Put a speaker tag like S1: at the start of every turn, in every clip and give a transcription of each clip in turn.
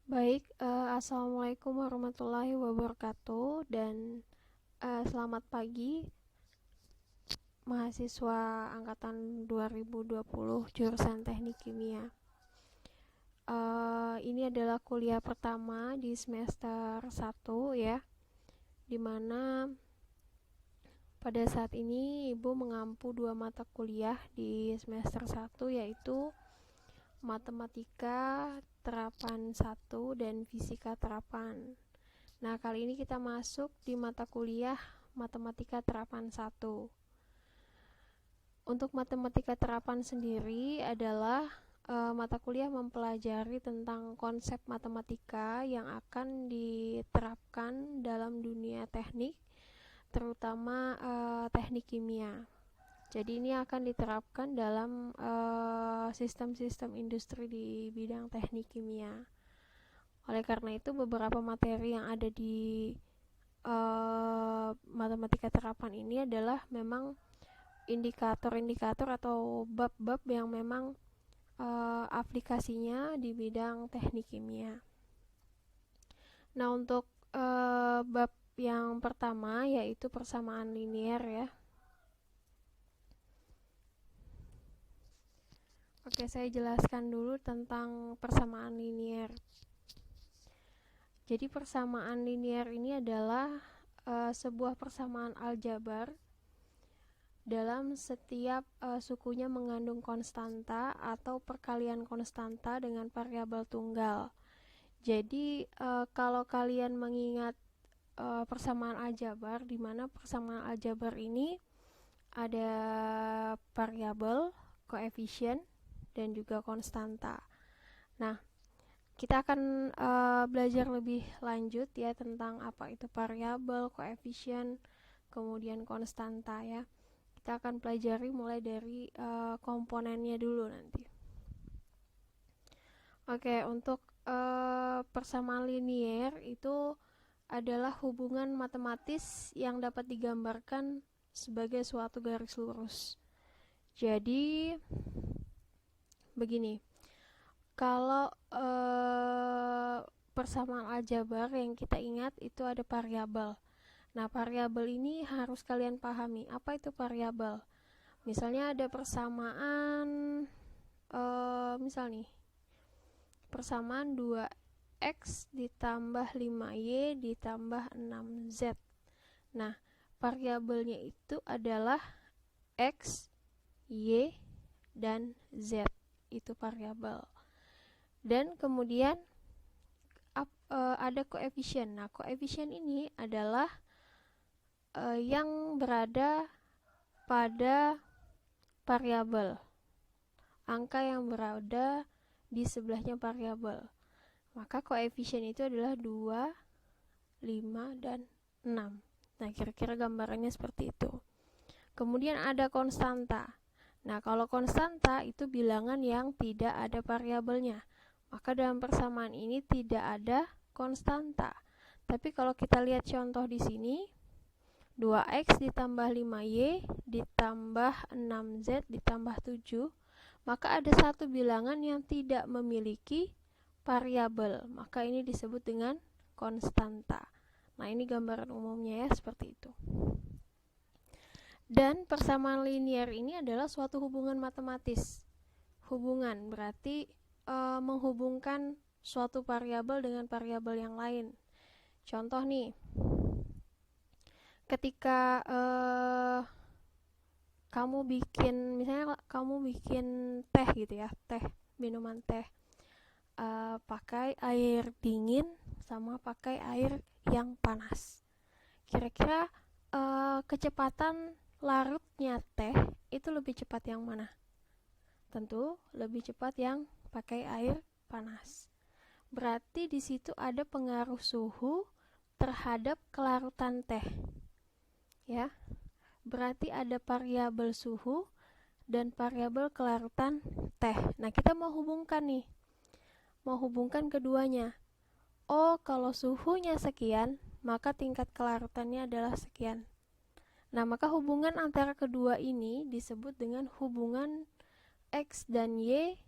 S1: Baik, Assalamualaikum warahmatullahi wabarakatuh dan selamat pagi mahasiswa angkatan 2020 jurusan Teknik Kimia. Ini adalah kuliah pertama di semester 1 ya, dimana pada saat ini Ibu mengampu 2 mata kuliah di semester 1 yaitu Matematika Terapan 1 dan Fisika Terapan. Nah, kali ini kita masuk di mata kuliah Matematika Terapan 1. Untuk Matematika Terapan sendiri adalah mata kuliah mempelajari tentang konsep matematika yang akan diterapkan dalam dunia teknik, terutama teknik kimia. Jadi ini akan diterapkan dalam sistem-sistem industri di bidang teknik kimia. Oleh karena itu beberapa materi yang ada di matematika terapan ini adalah memang indikator-indikator atau bab-bab yang memang aplikasinya di bidang teknik kimia. Nah, untuk bab yang pertama yaitu persamaan linier ya. Oke, saya jelaskan dulu tentang persamaan linier. Jadi persamaan linier ini adalah sebuah persamaan aljabar dalam setiap sukunya mengandung konstanta atau perkalian konstanta dengan variabel tunggal. Jadi kalau kalian mengingat persamaan aljabar, di mana persamaan aljabar ini ada variabel, koefisien, dan juga konstanta. Nah, kita akan belajar lebih lanjut ya tentang apa itu variabel, koefisien, kemudian konstanta ya. Kita akan pelajari mulai dari komponennya dulu nanti. Oke, untuk persamaan linier itu adalah hubungan matematis yang dapat digambarkan sebagai suatu garis lurus. Jadi begini, kalau persamaan aljabar yang kita ingat itu ada variabel. Nah, variabel ini harus kalian pahami. Apa itu variabel? Misalnya ada persamaan misal nih, persamaan 2x ditambah 5y ditambah 6z. Nah, variabelnya itu adalah x, y, dan z. Itu variabel. Dan kemudian ada koefisien. Nah, koefisien ini adalah yang berada pada variabel, angka yang berada di sebelahnya variabel. Maka koefisien itu adalah 2, 5, dan 6. Nah, kira-kira gambarannya seperti itu. Kemudian ada konstanta. Nah, kalau konstanta itu bilangan yang tidak ada variabelnya. Maka dalam persamaan ini tidak ada konstanta. Tapi kalau kita lihat contoh di sini, 2x ditambah 5y ditambah 6z ditambah 7, maka ada satu bilangan yang tidak memiliki variabel. Maka ini disebut dengan konstanta. Nah, ini gambaran umumnya ya, seperti itu. Dan persamaan linier ini adalah suatu hubungan matematis. Hubungan berarti menghubungkan suatu variabel dengan variabel yang lain. Contoh nih, ketika misalnya kamu bikin teh gitu ya, minuman teh, pakai air dingin sama pakai air yang panas. Kira-kira kecepatan larutnya teh itu lebih cepat yang mana? Tentu lebih cepat yang pakai air panas. Berarti di situ ada pengaruh suhu terhadap kelarutan teh. Ya. Berarti ada variabel suhu dan variabel kelarutan teh. Nah, kita mau hubungkan nih. Mau hubungkan keduanya. Oh, kalau suhunya sekian, maka tingkat kelarutannya adalah sekian. Nah, maka hubungan antara kedua ini disebut dengan hubungan X dan Y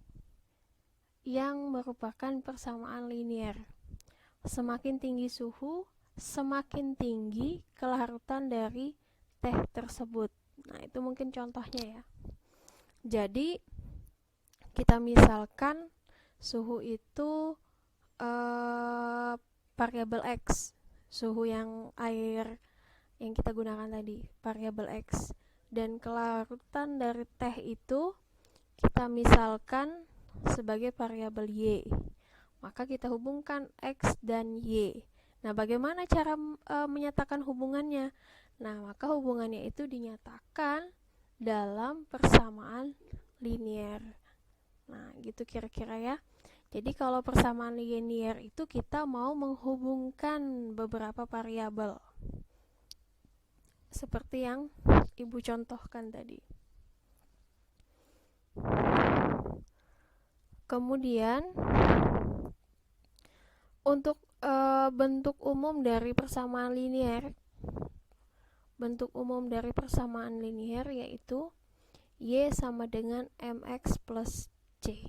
S1: yang merupakan persamaan linier. Semakin tinggi suhu, semakin tinggi kelarutan dari teh tersebut. Nah, itu mungkin contohnya ya. Jadi, kita misalkan suhu itu variabel X. Suhu yang air yang kita gunakan tadi, variabel X. Dan kelarutan dari teh itu kita misalkan sebagai variabel Y. Maka kita hubungkan X dan Y. Nah, bagaimana cara menyatakan hubungannya? Nah, maka hubungannya itu dinyatakan dalam persamaan linier. Nah, gitu kira-kira ya. Jadi kalau persamaan linier itu kita mau menghubungkan beberapa variabel. Seperti yang Ibu contohkan tadi. Kemudian untuk bentuk umum dari persamaan linier, yaitu Y sama dengan MX plus C.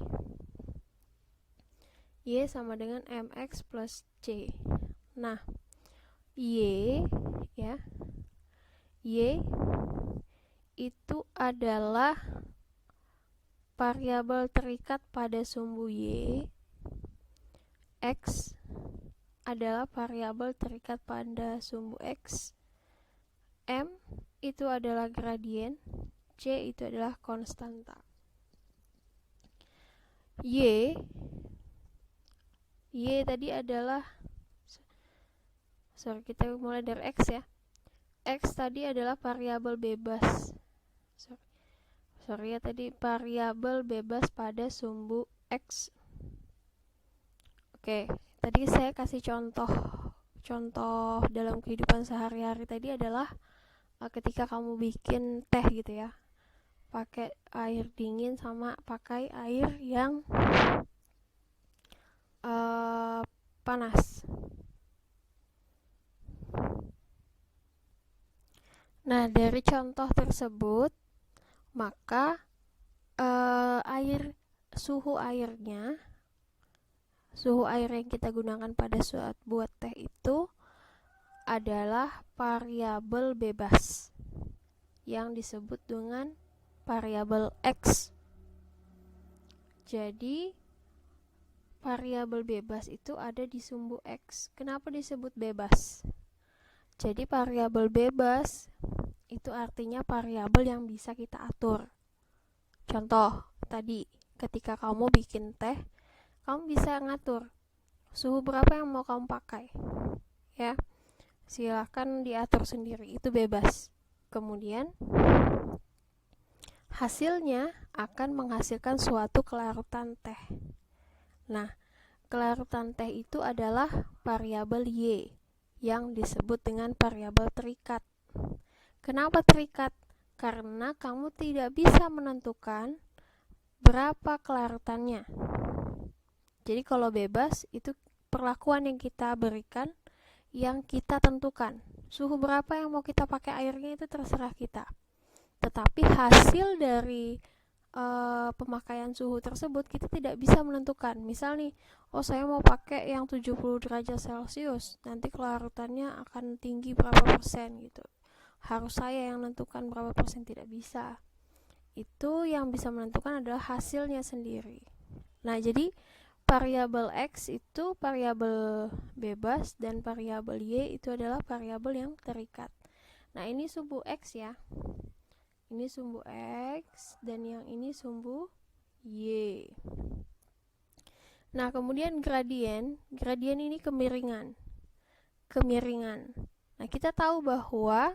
S1: Y sama dengan MX plus C. Nah, Y ya, Y itu adalah variabel terikat pada sumbu Y. X adalah variabel terikat pada sumbu X. M itu adalah gradien. C itu adalah konstanta. Y tadi adalah, kita mulai dari X ya. X tadi adalah variabel bebas. Variabel bebas pada sumbu X. Oke, tadi saya kasih contoh dalam kehidupan sehari-hari tadi adalah ketika kamu bikin teh gitu ya, pakai air dingin sama pakai air yang panas. Nah, dari contoh tersebut maka suhu air yang kita gunakan pada saat buat teh itu adalah variabel bebas yang disebut dengan variabel X. Jadi variabel bebas itu ada di sumbu X. Kenapa disebut bebas? Jadi variabel bebas itu artinya variabel yang bisa kita atur. Contoh tadi, ketika kamu bikin teh, kamu bisa ngatur suhu berapa yang mau kamu pakai. Ya, silakan diatur sendiri, itu bebas. Kemudian hasilnya akan menghasilkan suatu kelarutan teh. Nah, kelarutan teh itu adalah variabel Y yang disebut dengan variabel terikat. Kenapa terikat? Karena kamu tidak bisa menentukan berapa kelarutannya. Jadi kalau bebas itu perlakuan yang kita berikan, yang kita tentukan. Suhu berapa yang mau kita pakai airnya itu terserah kita. Tetapi hasil dari pemakaian suhu tersebut kita tidak bisa menentukan. Misal nih, saya mau pakai yang 70 derajat Celcius, nanti kelarutannya akan tinggi berapa persen gitu. Harus saya yang menentukan berapa persen, tidak bisa. Itu yang bisa menentukan adalah hasilnya sendiri. Nah, jadi variabel X itu variabel bebas dan variabel Y itu adalah variabel yang terikat. Nah, ini sumbu X ya. Ini sumbu X dan yang ini sumbu Y. Nah, kemudian gradien ini kemiringan. Nah, kita tahu bahwa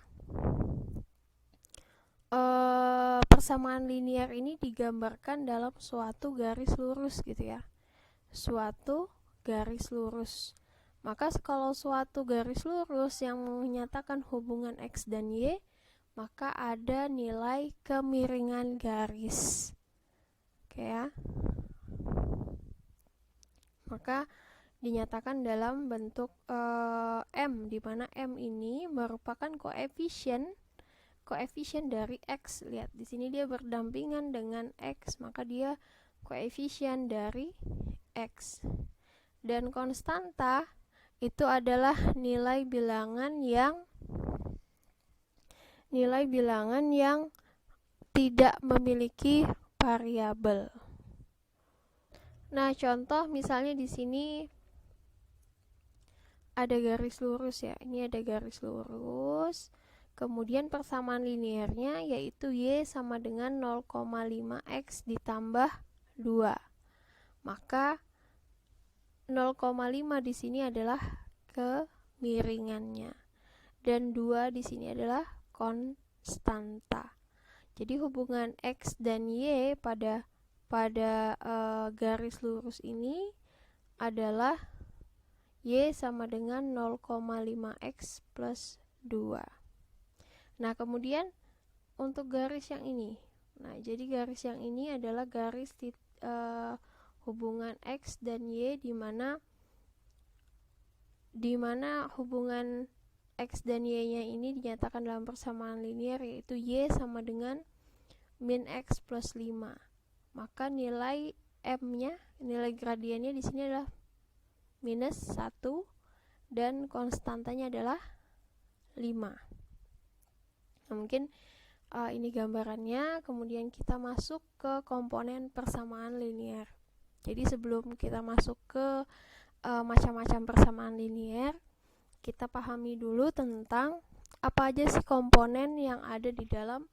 S1: persamaan linier ini digambarkan dalam suatu garis lurus gitu ya. Suatu garis lurus. Maka kalau suatu garis lurus yang menyatakan hubungan X dan Y, maka ada nilai kemiringan garis. Oke ya. Maka dinyatakan dalam bentuk M, di mana M ini merupakan koefisien dari X. Lihat di sini dia berdampingan dengan X, maka dia koefisien dari X. Dan konstanta itu adalah nilai bilangan yang tidak memiliki variabel. Nah, contoh misalnya di sini ada garis lurus ya. Ini ada garis lurus. Kemudian persamaan linearnya yaitu Y sama dengan 0,5X ditambah 2. Maka 0,5 di sini adalah kemiringannya. Dan 2 di sini adalah konstanta. Jadi hubungan X dan Y pada garis lurus ini adalah Y sama dengan 0,5X plus 2. Nah, kemudian untuk garis yang ini. Nah, jadi garis yang ini adalah garis hubungan X dan Y di mana hubungan X dan Y-nya ini dinyatakan dalam persamaan linear, yaitu Y sama dengan min X plus 5. Maka nilai M-nya, nilai gradiennya di sini adalah minus 1 dan konstantanya adalah 5. Nah, mungkin ini gambarannya. Kemudian kita masuk ke komponen persamaan linear. Jadi sebelum kita masuk ke macam-macam persamaan linear, kita pahami dulu tentang apa aja sih komponen yang ada di dalam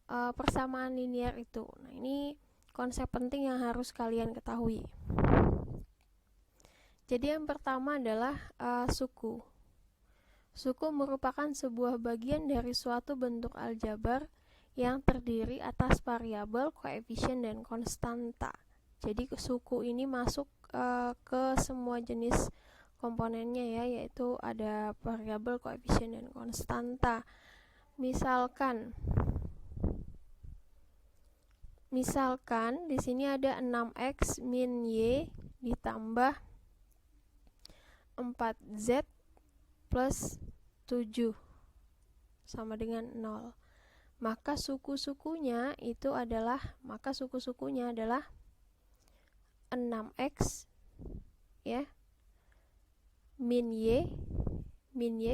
S1: persamaan linear itu. Nah, ini konsep penting yang harus kalian ketahui. Jadi yang pertama adalah suku. Suku merupakan sebuah bagian dari suatu bentuk aljabar yang terdiri atas variabel, koefisien, dan konstanta. Jadi suku ini masuk ke semua jenis komponennya ya, yaitu ada variabel, koefisien, dan konstanta. Misalkan di sini ada 6X min Y ditambah 4Z plus 7 sama dengan 0. Maka suku-sukunya adalah 6X ya min Y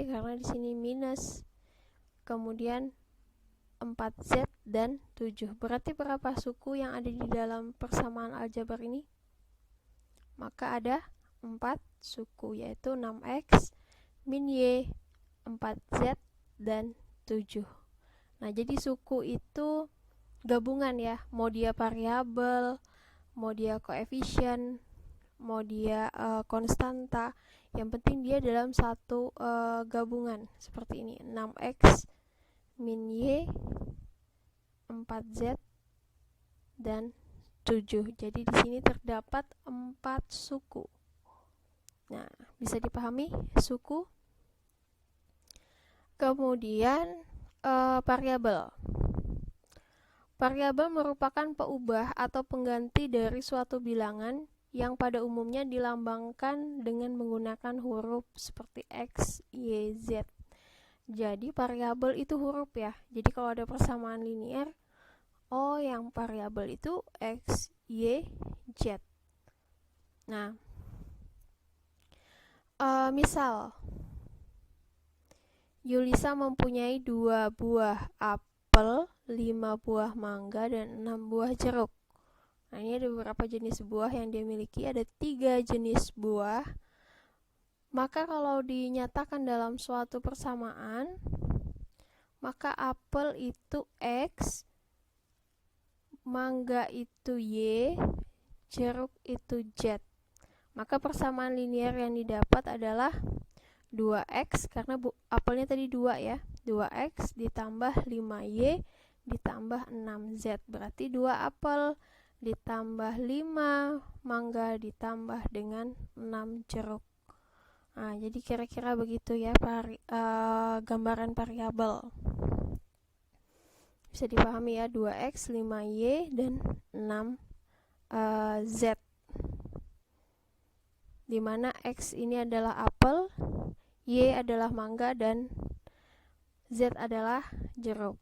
S1: karena di sini minus, kemudian 4Z dan 7. Berarti berapa suku yang ada di dalam persamaan aljabar ini? Maka ada 4 suku, yaitu 6X min Y, 4Z, dan 7. Nah, jadi suku itu gabungan ya, mau dia variabel, mau dia koefisien, mau dia konstanta, yang penting dia dalam satu gabungan seperti ini. 6X min Y, 4Z, dan 7. Jadi di sini terdapat 4 suku. Nah, bisa dipahami suku. Kemudian variabel. Variabel merupakan peubah atau pengganti dari suatu bilangan yang pada umumnya dilambangkan dengan menggunakan huruf seperti X, Y, Z. Jadi variabel itu huruf ya. Jadi kalau ada persamaan linear, yang variabel itu X, Y, Z. Nah, misal Yulisa mempunyai 2 buah apel, 5 buah mangga, dan 6 buah jeruk. Nah, ini ada beberapa jenis buah yang dia miliki, ada 3 jenis buah. Maka kalau dinyatakan dalam suatu persamaan, maka apel itu X, mangga itu Y, jeruk itu Z. Maka persamaan linear yang didapat adalah 2X, karena apelnya tadi 2 ya, 2X ditambah 5Y ditambah 6Z, berarti 2 apel ditambah 5 mangga ditambah dengan 6 jeruk. Nah, jadi kira-kira begitu ya gambaran variabel. Bisa dipahami ya, 2X, 5Y, dan 6Z. Dimana X ini adalah apel, Y adalah mangga, dan Z adalah jeruk.